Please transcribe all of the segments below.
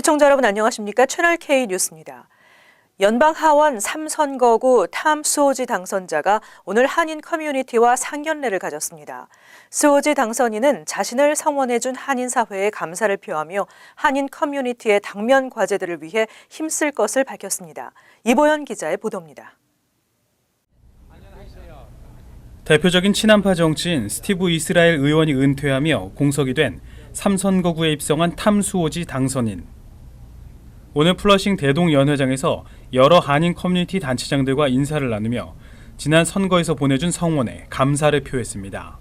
시청자 여러분 안녕하십니까? 채널 K 뉴스입니다. 연방 하원 3선거구 탐 수오지 당선자가 오늘 한인 커뮤니티와 상견례를 가졌습니다. 수오지 당선인은 자신을 성원해준 한인 사회에 감사를 표하며 한인 커뮤니티의 당면 과제들을 위해 힘쓸 것을 밝혔습니다. 이보연 기자의 보도입니다. 대표적인 친한파 정치인 스티브 이스라엘 의원이 은퇴하며 공석이 된 3선거구에 입성한 탐 수오지 당선인. 오늘 플러싱 대동연회장에서 여러 한인 커뮤니티 단체장들과 인사를 나누며 지난 선거에서 보내준 성원에 감사를 표했습니다.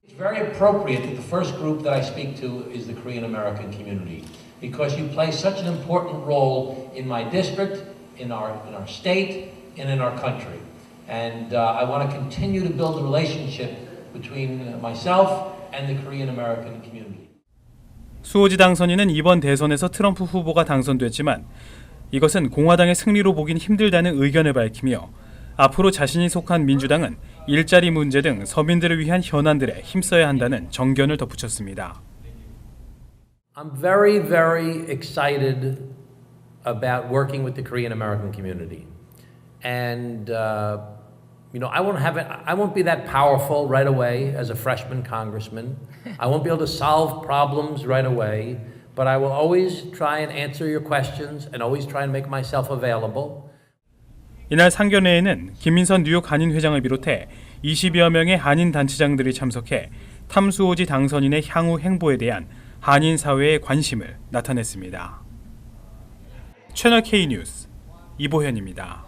It's very appropriate that the first group that I speak to is the Korean American community because you play such an important role in my district, in our state, and in our country. And I want to continue to build a relationship between myself and the Korean American community. 수오지 당선인은 이번 대선에서 트럼프 후보가 당선됐지만 이것은 공화당의 승리로 보긴 힘들다는 의견을 밝히며 앞으로 자신이 속한 민주당은 일자리 문제 등 서민들을 위한 현안들에 힘써야 한다는 정견을 덧붙였습니다. I'm very, very excited about working with the Korean American community. And I won't be that powerful right away as a freshman congressman. I won't be able to solve problems right away, but I will always try and answer your questions and always try and make myself available. 이날 상견례에는 김민선 뉴욕 한인 회장을 비롯해 20여 명의 한인 단체장들이 참석해 탐 수오지 당선인의 향후 행보에 대한 한인 사회의 관심을 나타냈습니다. 채널 K 뉴스 이보현입니다.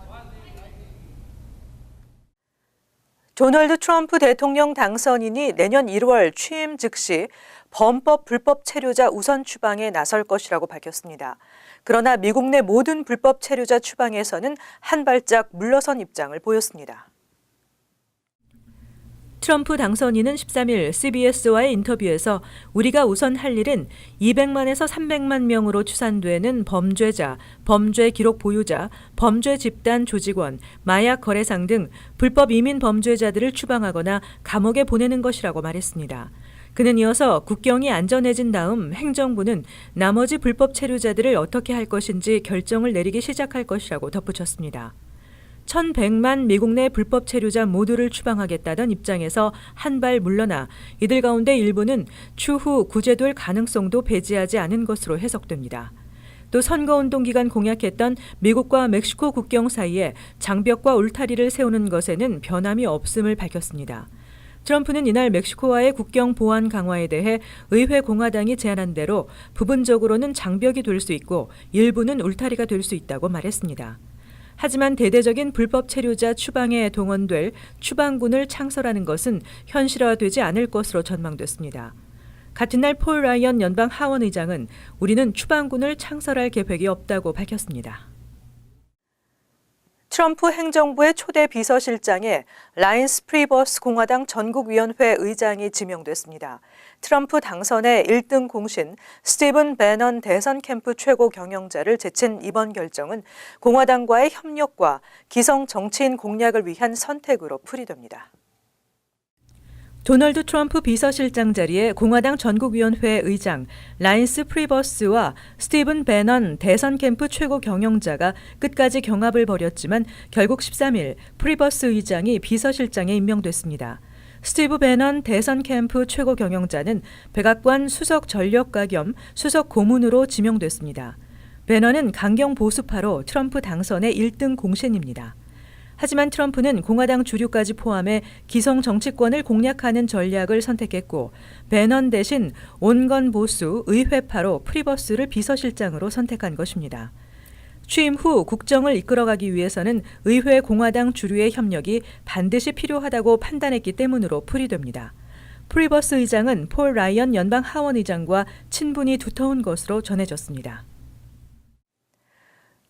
도널드 트럼프 대통령 당선인이 내년 1월 취임 즉시 범법 불법 체류자 우선 추방에 나설 것이라고 밝혔습니다. 그러나 미국 내 모든 불법 체류자 추방에서는 한 발짝 물러선 입장을 보였습니다. 트럼프 당선인은 13일 CBS와의 인터뷰에서 우리가 우선 할 일은 200만에서 300만 명으로 추산되는 범죄자, 범죄 기록 보유자, 범죄 집단 조직원, 마약 거래상 등 불법 이민 범죄자들을 추방하거나 감옥에 보내는 것이라고 말했습니다. 그는 이어서 국경이 안전해진 다음 행정부는 나머지 불법 체류자들을 어떻게 할 것인지 결정을 내리기 시작할 것이라고 덧붙였습니다. 1,100만 미국 내 불법 체류자 모두를 추방하겠다던 입장에서 한 발 물러나 이들 가운데 일부는 추후 구제될 가능성도 배제하지 않은 것으로 해석됩니다. 또 선거운동 기간 공약했던 미국과 멕시코 국경 사이에 장벽과 울타리를 세우는 것에는 변함이 없음을 밝혔습니다. 트럼프는 이날 멕시코와의 국경 보안 강화에 대해 의회 공화당이 제안한 대로 부분적으로는 장벽이 될 수 있고 일부는 울타리가 될 수 있다고 말했습니다. 하지만 대대적인 불법 체류자 추방에 동원될 추방군을 창설하는 것은 현실화되지 않을 것으로 전망됐습니다. 같은 날 폴 라이언 연방 하원 의장은 우리는 추방군을 창설할 계획이 없다고 밝혔습니다. 트럼프 행정부의 초대 비서실장에 라인스 프리버스 공화당 전국위원회 의장이 지명됐습니다. 트럼프 당선의 1등 공신 스티븐 배넌 대선 캠프 최고 경영자를 제친 이번 결정은 공화당과의 협력과 기성 정치인 공략을 위한 선택으로 풀이됩니다. 도널드 트럼프 비서실장 자리에 공화당 전국위원회 의장 라인스 프리버스와 스티븐 배넌 대선 캠프 최고 경영자가 끝까지 경합을 벌였지만 결국 13일 프리버스 의장이 비서실장에 임명됐습니다. 스티브 배넌 대선 캠프 최고 경영자는 백악관 수석 전력가 겸 수석 고문으로 지명됐습니다. 배넌은 강경 보수파로 트럼프 당선의 1등 공신입니다. 하지만 트럼프는 공화당 주류까지 포함해 기성 정치권을 공략하는 전략을 선택했고 배넌 대신 온건 보수 의회파로 프리버스를 비서실장으로 선택한 것입니다. 취임 후 국정을 이끌어가기 위해서는 의회 공화당 주류의 협력이 반드시 필요하다고 판단했기 때문으로 풀이됩니다. 프리버스 의장은 폴 라이언 연방 하원 의장과 친분이 두터운 것으로 전해졌습니다.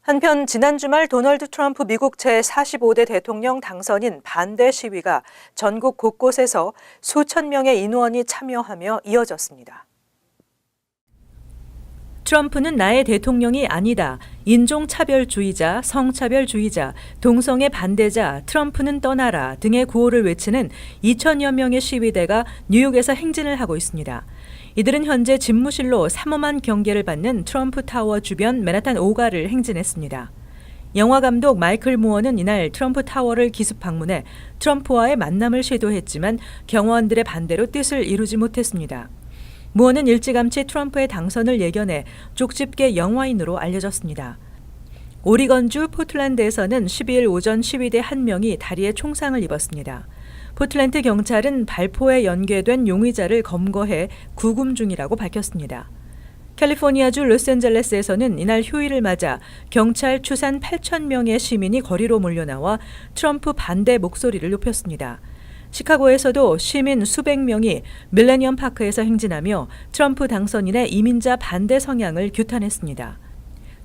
한편 지난 주말 도널드 트럼프 미국 제45대 대통령 당선인 반대 시위가 전국 곳곳에서 수천 명의 인원이 참여하며 이어졌습니다. 트럼프는 나의 대통령이 아니다. 인종차별주의자, 성차별주의자, 동성애 반대자, 트럼프는 떠나라 등의 구호를 외치는 2천여 명의 시위대가 뉴욕에서 행진을 하고 있습니다. 이들은 현재 집무실로 삼엄한 경계를 받는 트럼프 타워 주변 맨하탄 5가를 행진했습니다. 영화 감독 마이클 무어는 이날 트럼프 타워를 기습 방문해 트럼프와의 만남을 시도했지만 경호원들의 반대로 뜻을 이루지 못했습니다. 무어는 일찌감치 트럼프의 당선을 예견해 쪽집게 영화인으로 알려졌습니다. 오리건주 포틀랜드에서는 12일 오전 시위대 한 명이 다리에 총상을 입었습니다. 포틀랜드 경찰은 발포에 연계된 용의자를 검거해 구금 중이라고 밝혔습니다. 캘리포니아주 로스앤젤레스에서는 이날 휴일을 맞아 경찰 추산 8,000명의 시민이 거리로 몰려나와 트럼프 반대 목소리를 높였습니다. 시카고에서도 시민 수백 명이 밀레니엄 파크에서 행진하며 트럼프 당선인의 이민자 반대 성향을 규탄했습니다.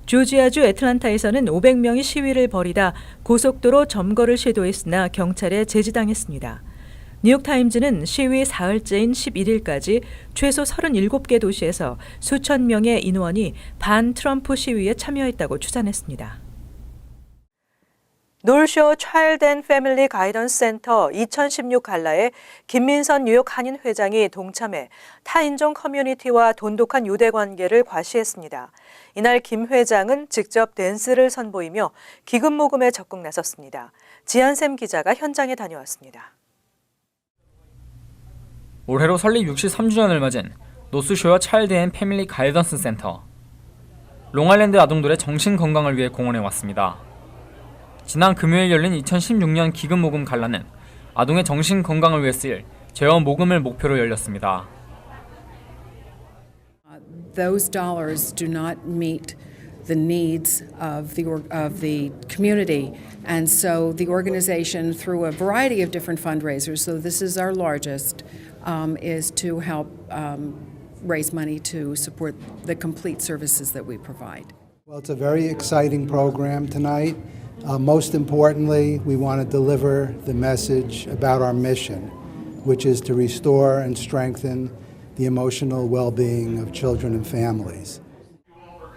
조지아주 애틀란타에서는 500명이 시위를 벌이다 고속도로 점거를 시도했으나 경찰에 제지당했습니다. 뉴욕타임즈는 시위 사흘째인 11일까지 최소 37개 도시에서 수천 명의 인원이 반 트럼프 시위에 참여했다고 추산했습니다. 놀쇼 차일드 앤 패밀리 가이던스 센터 2016 갈라에 김민선 뉴욕 한인 회장이 동참해 타인종 커뮤니티와 돈독한 유대 관계를 과시했습니다. 이날 김 회장은 직접 댄스를 선보이며 기금 모금에 적극 나섰습니다. 지한샘 기자가 현장에 다녀왔습니다. 올해로 설립 63주년을 맞은 노스쇼어 차일드 앤 패밀리 가이던스 센터. 롱아일랜드 아동들의 정신 건강을 위해 공헌해 왔습니다. 지난 금요일 열린 2016년 기금 모금 갈라는 아동의 정신 건강을 위해 쓰일 재원 모금을 목표로 열렸습니다. Those dollars do not meet the needs of the community, and so the organization, through a variety of different fundraisers, so this is our largest, is to help raise money to support the complete services that we provide. Well, it's a very exciting program tonight. Most importantly, we want to deliver the message about our mission, which is to restore and strengthen the emotional well-being of children and families.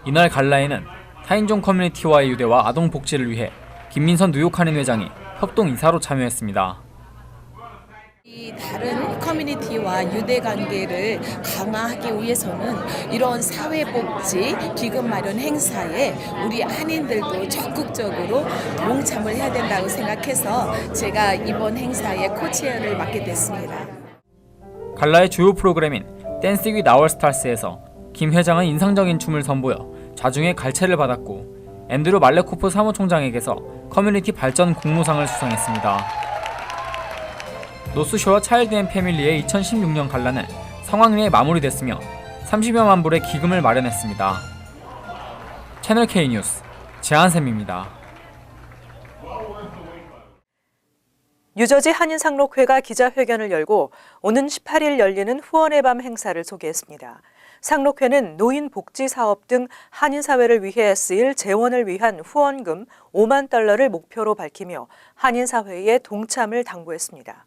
이날 갈라에는 타인종 커뮤니티와의 유대와 아동 복지를 위해 김민선 뉴욕 한인 회장이 협동 이사로 참여했습니다. 이 다른 커뮤니티와 유대 관계를 강화하기 위해서는 이런 사회복지 기금 마련 행사에 우리 한인들도 적극적으로 동참을 해야 된다고 생각해서 제가 이번 행사의 코치어를 맡게 됐습니다. 갈라의 주요 프로그램인 댄스 윗 아워 스타스에서 김 회장은 인상적인 춤을 선보여 좌중의 갈채를 받았고 앤드류 말레코프 사무총장에게서 커뮤니티 발전 공로상을 수상했습니다. 노스쇼어 차일드 앤 패밀리의 2016년 갈라는 성황리에 마무리됐으며 30여만 불의 기금을 마련했습니다. 채널 K 뉴스 지한샘입니다. 뉴저지 한인상록회가 기자회견을 열고 오는 18일 열리는 후원의 밤 행사를 소개했습니다. 상록회는 노인 복지 사업 등 한인사회를 위해 쓰일 재원을 위한 후원금 5만 달러를 목표로 밝히며 한인사회의 동참을 당부했습니다.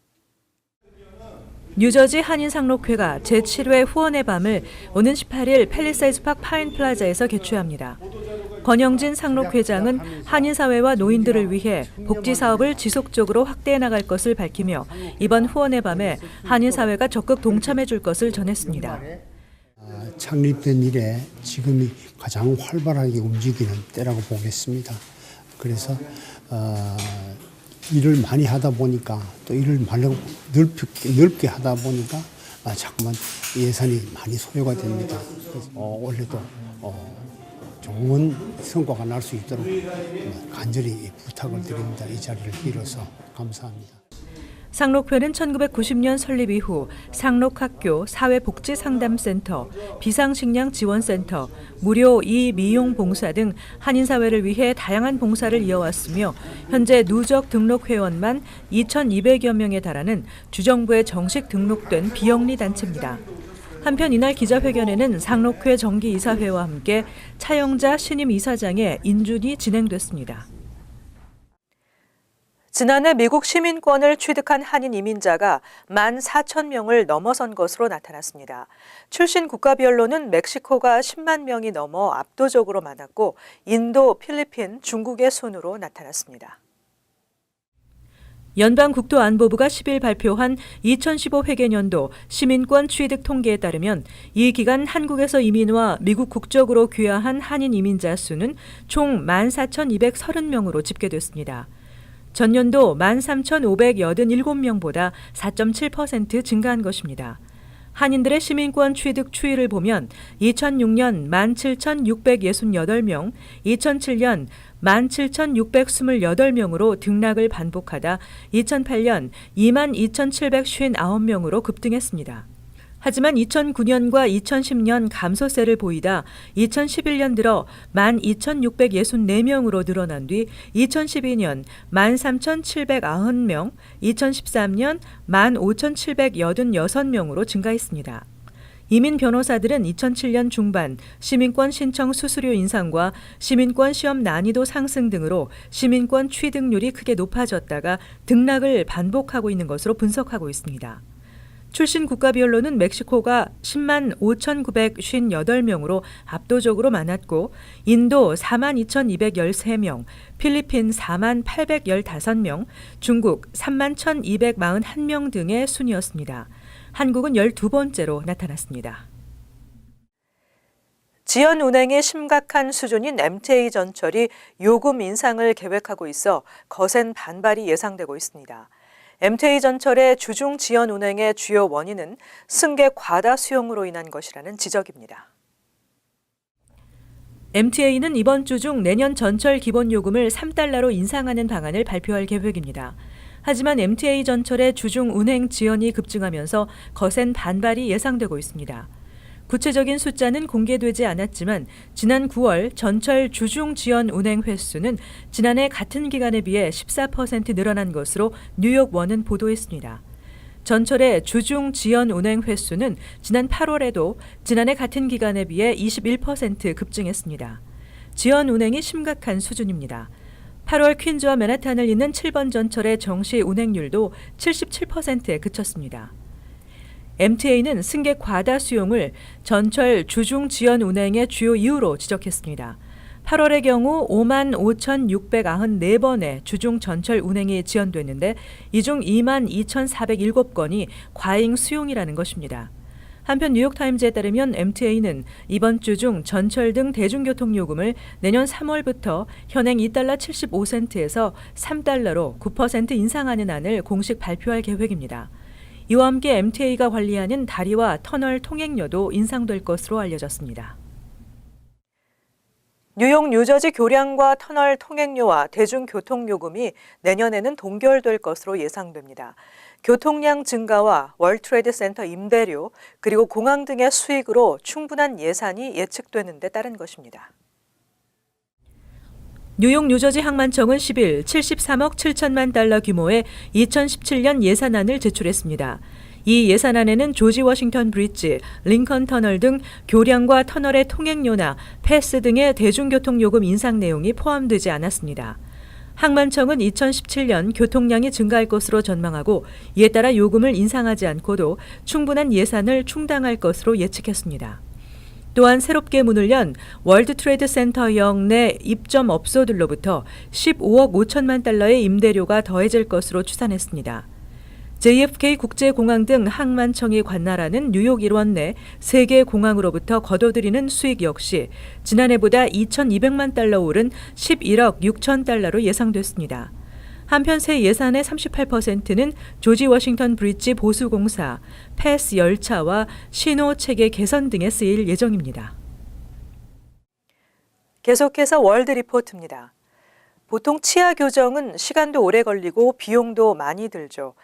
뉴저지 한인상록회가 제7회 후원의 밤을 오는 18일 팰리세이드파크 파인플라자에서 개최합니다. 권영진 상록회장은 한인사회와 노인들을 위해 복지사업을 지속적으로 확대해 나갈 것을 밝히며 이번 후원의 밤에 한인사회가 적극 동참해 줄 것을 전했습니다. 창립된 이래 지금이 가장 활발하게 움직이는 때라고 보겠습니다. 그래서 일을 많이 하다 보니까 또 일을 넓게 하다 보니까 자꾸만 예산이 많이 소요가 됩니다. 올해도 좋은 성과가 날 수 있도록 간절히 부탁을 드립니다. 이 자리를 빌어서 감사합니다. 상록회는 1990년 설립 이후 상록학교, 사회복지상담센터, 비상식량지원센터, 무료 이미용봉사 등 한인사회를 위해 다양한 봉사를 이어왔으며 현재 누적 등록 회원만 2,200여 명에 달하는 주정부에 정식 등록된 비영리 단체입니다. 한편 이날 기자회견에는 상록회 정기이사회와 함께 차영자 신임 이사장의 인준이 진행됐습니다. 지난해 미국 시민권을 취득한 한인 이민자가 14,000명을 넘어선 것으로 나타났습니다. 출신 국가별로는 멕시코가 10만 명이 넘어 압도적으로 많았고 인도, 필리핀, 중국의 순으로 나타났습니다. 연방국토안보부가 10일 발표한 2015 회계년도 시민권 취득 통계에 따르면 이 기간 한국에서 이민와 미국 국적으로 귀화한 한인 이민자 수는 총 14,230명으로 집계됐습니다. 전년도 13,587명보다 4.7% 증가한 것입니다. 한인들의 시민권 취득 추이를 보면 2006년 17,668명, 2007년 17,628명으로 등락을 반복하다 2008년 22,759명으로 급등했습니다. 하지만 2009년과 2010년 감소세를 보이다 2011년 들어 12,664명으로 늘어난 뒤 2012년 13,790명, 2013년 15,786명으로 증가했습니다. 이민 변호사들은 2007년 중반 시민권 신청 수수료 인상과 시민권 시험 난이도 상승 등으로 시민권 취득률이 크게 높아졌다가 등락을 반복하고 있는 것으로 분석하고 있습니다. 출신 국가별로는 멕시코가 10만 5,958명으로 압도적으로 많았고 인도 42,213명, 필리핀 4만 815명, 중국 3만 1,241명 등의 순이었습니다. 한국은 12번째로 나타났습니다. 지연운행의 심각한 수준인 MTA 전철이 요금 인상을 계획하고 있어 거센 반발이 예상되고 있습니다. MTA 전철의 주중 지연 운행의 주요 원인은 승객 과다 수용으로 인한 것이라는 지적입니다. MTA는 이번 주 중 내년 전철 기본 요금을 3달러로 인상하는 방안을 발표할 계획입니다. 하지만 MTA 전철의 주중 운행 지연이 급증하면서 거센 반발이 예상되고 있습니다. 구체적인 숫자는 공개되지 않았지만 지난 9월 전철 주중 지연 운행 횟수는 지난해 같은 기간에 비해 14% 늘어난 것으로 뉴욕원은 보도했습니다. 전철의 주중 지연 운행 횟수는 지난 8월에도 지난해 같은 기간에 비해 21% 급증했습니다. 지연 운행이 심각한 수준입니다. 8월 퀸즈와 맨하탄을 잇는 7번 전철의 정시 운행률도 77%에 그쳤습니다. MTA는 승객 과다 수용을 전철 주중 지연 운행의 주요 이유로 지적했습니다. 8월의 경우 5만 5,694번의 주중 전철 운행이 지연됐는데 이 중 2만 2,407건이 과잉 수용이라는 것입니다. 한편 뉴욕타임즈에 따르면 MTA는 이번 주 중 전철 등 대중교통 요금을 내년 3월부터 현행 2달러 75센트에서 3달러로 9% 인상하는 안을 공식 발표할 계획입니다. 이와 함께 MTA가 관리하는 다리와 터널 통행료도 인상될 것으로 알려졌습니다. 뉴욕 뉴저지 교량과 터널 통행료와 대중교통요금이 내년에는 동결될 것으로 예상됩니다. 교통량 증가와 월트레이드 센터 임대료 그리고 공항 등의 수익으로 충분한 예산이 예측되는 데 따른 것입니다. 뉴욕 뉴저지 항만청은 10일 73억 7천만 달러 규모의 2017년 예산안을 제출했습니다. 이 예산안에는 조지 워싱턴 브리지, 링컨 터널 등 교량과 터널의 통행료나 패스 등의 대중교통요금 인상 내용이 포함되지 않았습니다. 항만청은 2017년 교통량이 증가할 것으로 전망하고 이에 따라 요금을 인상하지 않고도 충분한 예산을 충당할 것으로 예측했습니다. 또한 새롭게 문을 연 월드 트레이드 센터형 내 입점업소들로부터 15억 5천만 달러의 임대료가 더해질 것으로 추산했습니다. JFK 국제공항 등 항만청이 관할하는 뉴욕 일원 내 3개 공항으로부터 거둬들이는 수익 역시 지난해보다 2,200만 달러 오른 11억 6천 달러로 예상됐습니다. 한편 새 예산의 38%는 조지 워싱턴 브리지 보수공사, 패스 열차와 신호체계 개선 등에 쓰일 예정입니다. 계속해서 월드 리포트입니다. 보통 치아 교정은 시간도 오래 걸리고 비용도 많이 들죠.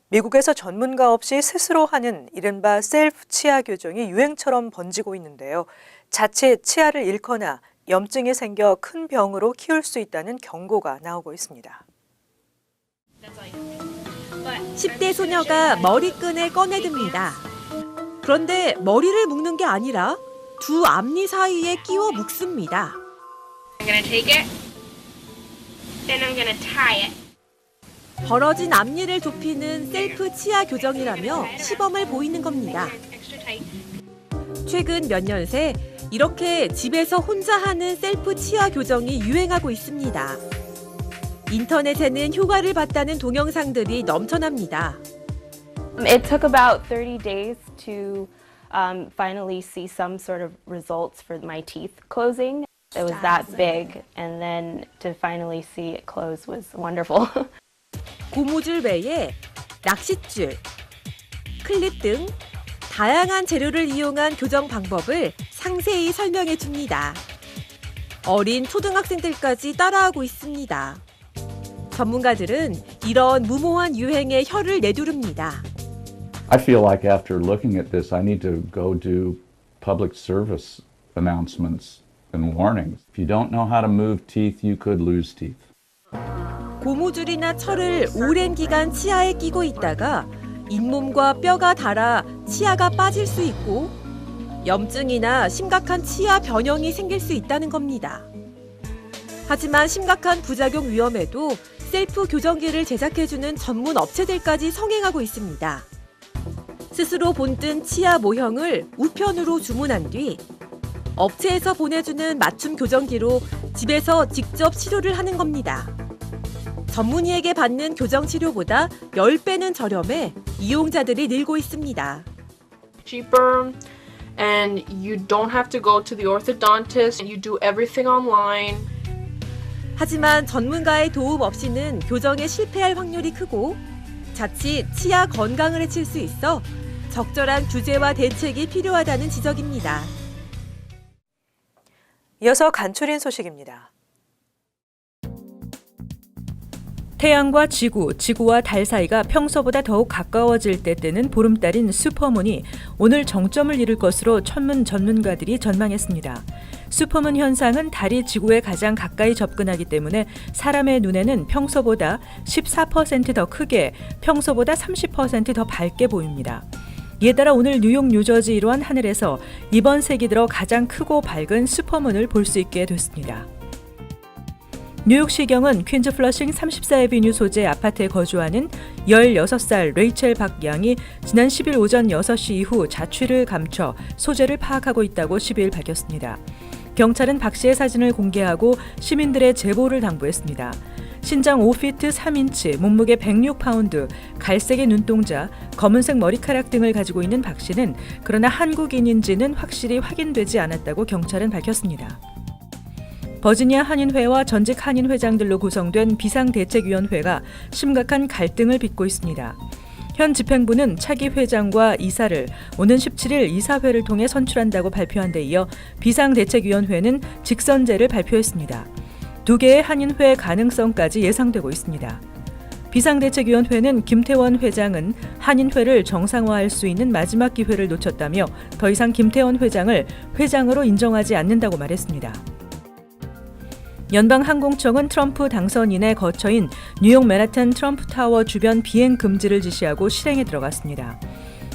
미국에서 전문가 없이 스스로 하는 이른바 셀프 치아 교정이 유행처럼 번지고 있는데요. 자칫 치아를 잃거나 염증이 생겨 큰 병으로 키울 수 있다는 경고가 나오고 있습니다. 10대 소녀가 머리끈을 꺼내듭니다. 그런데 머리를 묶는 게 아니라 두 앞니 사이에 끼워 묶습니다. 벌어진 앞니를 좁히는 셀프 치아 교정이라며 시범을 보이는 겁니다. 최근 몇 년 새 이렇게 집에서 혼자 하는 셀프 치아 교정이 유행하고 있습니다. 인터넷에는 효과를 봤다는 동영상들이 넘쳐납니다. It took about 30 days to finally see some sort of results for my teeth closing. It was that big, and then to finally see it close was wonderful. 고무줄 외에 낚싯줄, 클립 등 다양한 재료를 이용한 교정 방법을 상세히 설명해 줍니다. 어린 초등학생들까지 따라하고 있습니다. 전문가들은 이런 무모한 유행에 혀를 내두릅니다. I feel like after looking at this, I need to go do public service announcements and warnings. If you don't know how to move teeth, you could lose teeth. 고무줄이나 철을 오랜 기간 치아에 끼고 있다가 잇몸과 뼈가 닳아 치아가 빠질 수 있고 염증이나 심각한 치아 변형이 생길 수 있다는 겁니다. 하지만 심각한 부작용 위험에도 셀프 교정기를 제작해주는 전문 업체들까지 성행하고 있습니다. 스스로 본뜬 치아 모형을 우편으로 주문한 뒤 업체에서 보내주는 맞춤 교정기로 집에서 직접 치료를 하는 겁니다. 전문의에게 받는 교정 치료보다 10배는 저렴해 이용자들이 늘고 있습니다. Cheaper and you don't have to go to the orthodontist. You do everything online. 하지만 전문가의 도움 없이는 교정에 실패할 확률이 크고 자칫 치아 건강을 해칠 수 있어 적절한 규제와 대책이 필요하다는 지적입니다. 이어서 간추린 소식입니다. 태양과 지구, 지구와 달 사이가 평소보다 더욱 가까워질 때 뜨는 보름달인 슈퍼문이 오늘 정점을 이룰 것으로 천문 전문가들이 전망했습니다. 슈퍼문 현상은 달이 지구에 가장 가까이 접근하기 때문에 사람의 눈에는 평소보다 14% 더 크게, 평소보다 30% 더 밝게 보입니다. 이에 따라 오늘 뉴욕, 뉴저지 이러한 하늘에서 이번 세기 들어 가장 크고 밝은 슈퍼문을 볼 수 있게 됐습니다. 뉴욕시경은 퀸즈 플러싱 34에비뉴 소재 아파트에 거주하는 16살 레이첼 박 양이 지난 10일 오전 6시 이후 자취를 감춰 소재를 파악하고 있다고 12일 밝혔습니다. 경찰은 박 씨의 사진을 공개하고 시민들의 제보를 당부했습니다. 신장 5피트 3인치, 몸무게 106파운드, 갈색의 눈동자, 검은색 머리카락 등을 가지고 있는 박 씨는 그러나 한국인인지는 확실히 확인되지 않았다고 경찰은 밝혔습니다. 버지니아 한인회와 전직 한인 회장들로 구성된 비상대책위원회가 심각한 갈등을 빚고 있습니다. 현 집행부는 차기 회장과 이사를 오는 17일 이사회를 통해 선출한다고 발표한 데 이어 비상대책위원회는 직선제를 발표했습니다. 두 개의 한인회 가능성까지 예상되고 있습니다. 비상대책위원회는 김태원 회장은 한인회를 정상화할 수 있는 마지막 기회를 놓쳤다며 더 이상 김태원 회장을 회장으로 인정하지 않는다고 말했습니다. 연방항공청은 트럼프 당선인의 거처인 뉴욕 맨하탄 트럼프 타워 주변 비행 금지를 지시하고 실행에 들어갔습니다.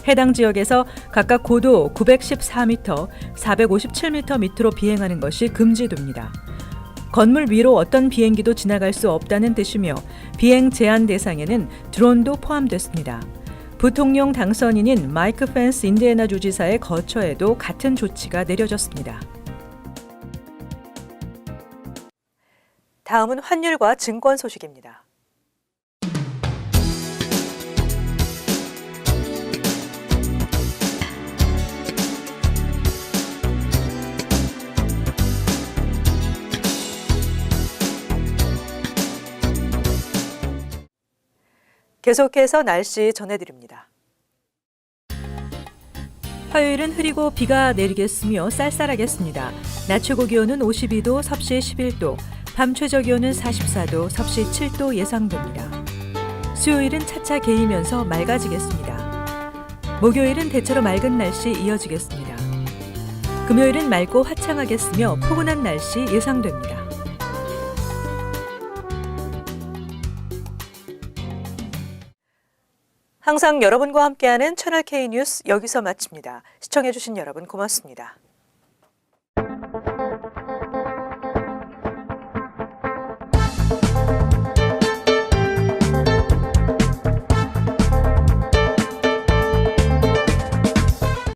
해당 지역에서 각각 고도 914m, 457m 밑으로 비행하는 것이 금지됩니다. 건물 위로 어떤 비행기도 지나갈 수 없다는 뜻이며 비행 제한 대상에는 드론도 포함됐습니다. 부통령 당선인인 마이크 펜스 인디애나 주지사의 거처에도 같은 조치가 내려졌습니다. 다음은 환율과 증권 소식입니다. 계속해서 날씨 전해드립니다. 화요일은 흐리고 비가 내리겠으며 쌀쌀하겠습니다. 낮 최고 기온은 52도, 섭씨 11도, 밤 최저 기온은 44도, 섭씨 7도 예상됩니다. 수요일은 차차 개이면서 맑아지겠습니다. 목요일은 대체로 맑은 날씨 이어지겠습니다. 금요일은 맑고 화창하겠으며 포근한 날씨 예상됩니다. 항상 여러분과 함께하는 채널 K 뉴스 여기서 마칩니다. 시청해주신 여러분 고맙습니다.